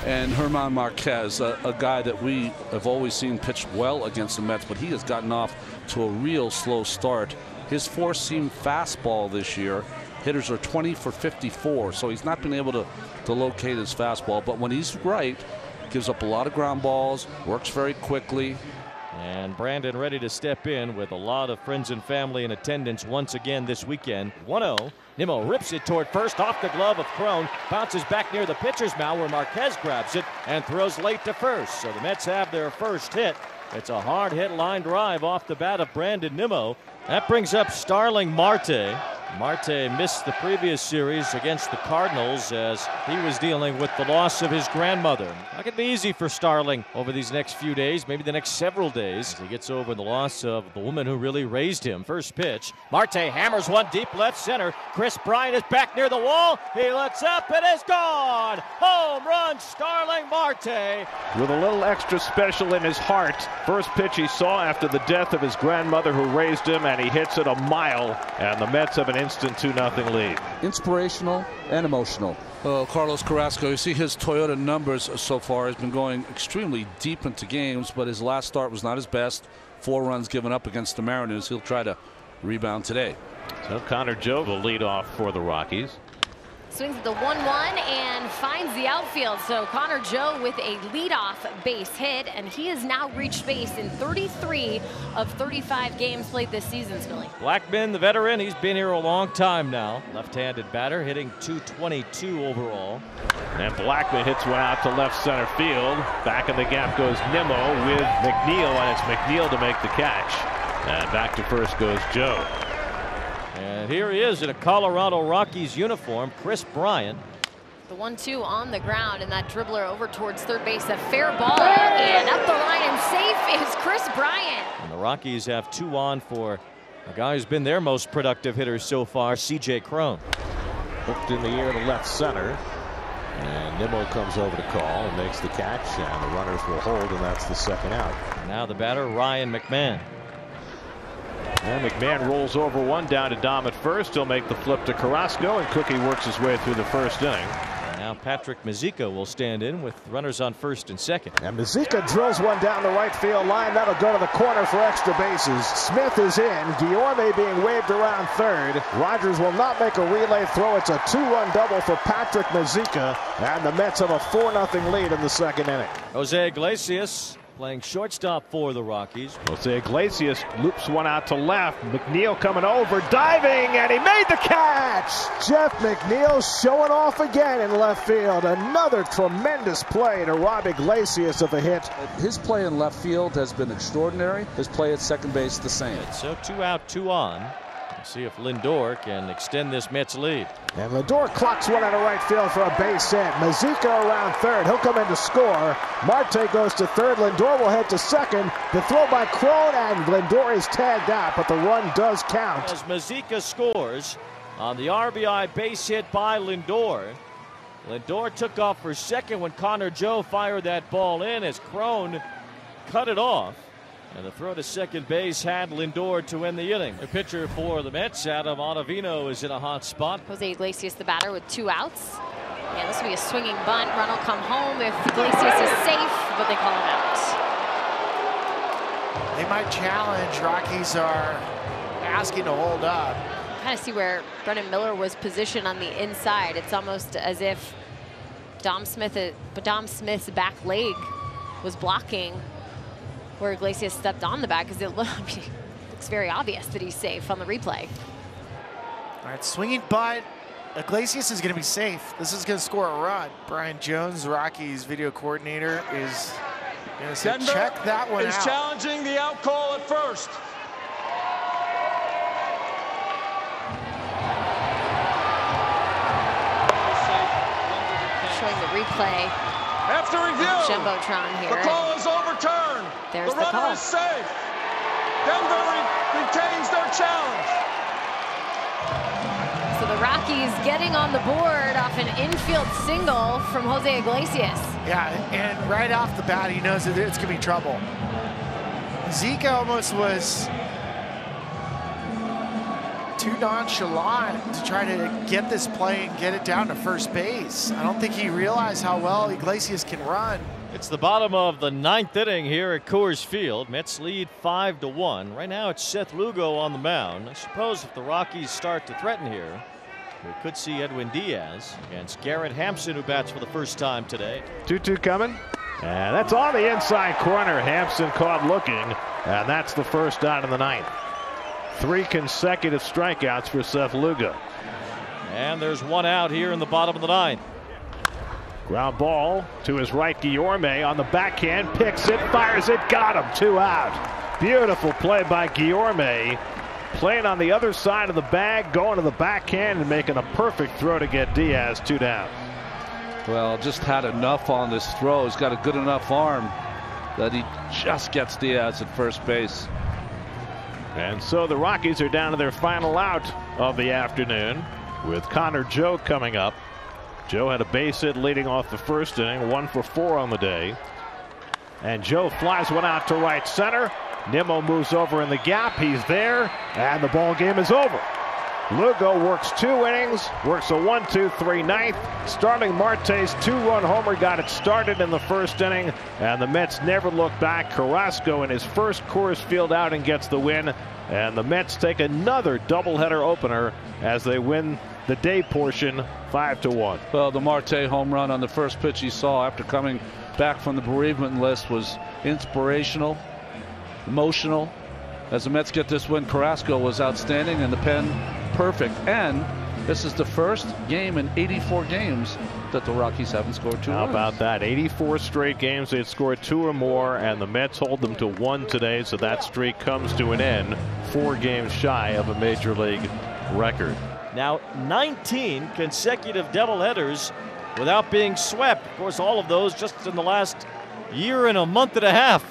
And German Marquez, a guy that we have always seen pitch well against the Mets, but he has gotten off to a real slow start. His four-seam fastball this year, hitters are 20 for 54, so he's not been able to locate his fastball. But when he's right, gives up a lot of ground balls, works very quickly. And Brandon ready to step in with a lot of friends and family in attendance once again this weekend. 1-0. Nimmo rips it toward first off the glove of Cron. Bounces back near the pitcher's mound where Marquez grabs it and throws late to first. So the Mets have their first hit. It's a hard hit line drive off the bat of Brandon Nimmo. That brings up Starling Marte. Marte missed the previous series against the Cardinals as he was dealing with the loss of his grandmother. Not going to be easy for Starling over these next few days, maybe the next several days, as he gets over the loss of the woman who really raised him. First pitch. Marte hammers one deep left center. Chris Bryant is back near the wall. He looks up and is gone. Home run, Starling Marte. With a little extra special in his heart. First pitch he saw after the death of his grandmother who raised him, and he hits it a mile, and the Mets have an instant 2-0 lead. Inspirational and emotional. Carlos Carrasco, you see his Toyota numbers so far. Has been going extremely deep into games, but his last start was not his best. 4 runs given up against the Mariners. He'll try to rebound today. So Connor Joe will lead off for the Rockies. Swings at the 1-1 and finds the outfield. So Connor Joe with a leadoff base hit, and he has now reached base in 33 of 35 games played this season, Scully. Blackman, the veteran, he's been here a long time now. Left-handed batter, hitting .222 overall. And Blackman hits one out to left center field. Back in the gap goes Nimmo with McNeil, and it's McNeil to make the catch. And back to first goes Joe. And here he is in a Colorado Rockies uniform, Chris Bryant. The 1-2 on the ground, and that dribbler over towards third base. A fair ball, and up the line and safe is Chris Bryant. And the Rockies have 2 on for a guy who's been their most productive hitter so far, C.J. Cron. Hooked in the air to left center. And Nimmo comes over to call and makes the catch, and the runners will hold, and that's the second out. And now the batter, Ryan McMahon. And McMahon rolls over one down to Dom at first. He'll make the flip to Carrasco, and Cookie works his way through the first inning. And now Patrick Mazeika will stand in with runners on first and second. And Mazeika drills one down the right field line. That'll go to the corner for extra bases. Smith is in. Guillorme being waved around third. Rogers will not make a relay throw. It's a 2-run double for Patrick Mazeika. And the Mets have a 4-0 lead in the second inning. Jose Iglesias playing shortstop for the Rockies. Jose Iglesias loops one out to left. McNeil coming over, diving, and he made the catch. Jeff McNeil showing off again in left field. Another tremendous play to rob Iglesias of a hit. His play in left field has been extraordinary. His play at second base the same. So 2 out, 2 on. Let's see if Lindor can extend this Mets lead. And Lindor clocks one out of right field for a base hit. Mazeika around third. He'll come in to score. Marte goes to third. Lindor will head to second. The throw by Cron, and Lindor is tagged out, but the run does count. As Mazeika scores on the RBI base hit by Lindor. Lindor took off for second when Connor Joe fired that ball in as Cron cut it off. And the throw to second base had Lindor to end the inning. The pitcher for the Mets, Adam Ottavino, is in a hot spot. Jose Iglesias, the batter, with 2 outs. Yeah, this will be a swinging bunt. Run will come home if Iglesias is safe, but they call him out. They might challenge. Rockies are asking to hold up. Kind of see where Brennan Miller was positioned on the inside. It's almost as if Dom Smith's back leg was blocking where Iglesias stepped on the back, because it looks very obvious that he's safe on the replay. All right, swinging bunt. Iglesias is going to be safe. This is going to score a run. Brian Jones, Rockies video coordinator, is going to say, check that one out. Is challenging the out call at first. Showing the replay. After review, Jumbotron here. The call is overturned. There's the the runner call. is safe. Denver retains their challenge. So the Rockies getting on the board off an infield single from Jose Iglesias. Yeah, and right off the bat, he knows that it's going to be trouble. Zeke almost was too nonchalant to try to get this play and get it down to first base. I don't think he realized how well Iglesias can run. It's the bottom of the 9th inning here at Coors Field. Mets lead 5-1. Right now it's Seth Lugo on the mound. I suppose if the Rockies start to threaten here, we could see Edwin Diaz against Garrett Hampson, who bats for the first time today. 2-2 coming. And that's on the inside corner. Hampson caught looking. And that's the first out in the 9th. 3 consecutive strikeouts for Seth Lugo. And there's one out here in the bottom of the 9th. Ground ball to his right. Guillorme on the backhand. Picks it. Fires it. Got him. 2 out. Beautiful play by Guillorme. Playing on the other side of the bag. Going to the backhand and making a perfect throw to get Diaz 2 down. Well, just had enough on this throw. He's got a good enough arm that he just gets Diaz at first base. And so the Rockies are down to their final out of the afternoon with Connor Joe coming up. Joe had a base hit leading off the first inning, 1 for 4 on the day. And Joe flies one out to right center. Nimmo moves over in the gap. He's there, and the ball game is over. Lugo works 2 innings, works a 1-2-3 9th. Starling Marte's 2-run homer got it started in the first inning, and the Mets never looked back. Carrasco in his first Coors Field outing gets the win, and the Mets take another doubleheader opener as they win the day portion 5-1. Well, the Marte home run on the first pitch he saw after coming back from the bereavement list was inspirational, emotional. As the Mets get this win, Carrasco was outstanding and the pen perfect. And this is the first game in 84 games that the Rockies haven't scored 2 runs. How about that? 84 straight games they'd scored 2 or more, and the Mets hold them to 1 today, so that streak comes to an end, 4 games shy of a major league record. Now 19 consecutive doubleheaders without being swept. Of course, all of those just in the last year and a month and a half.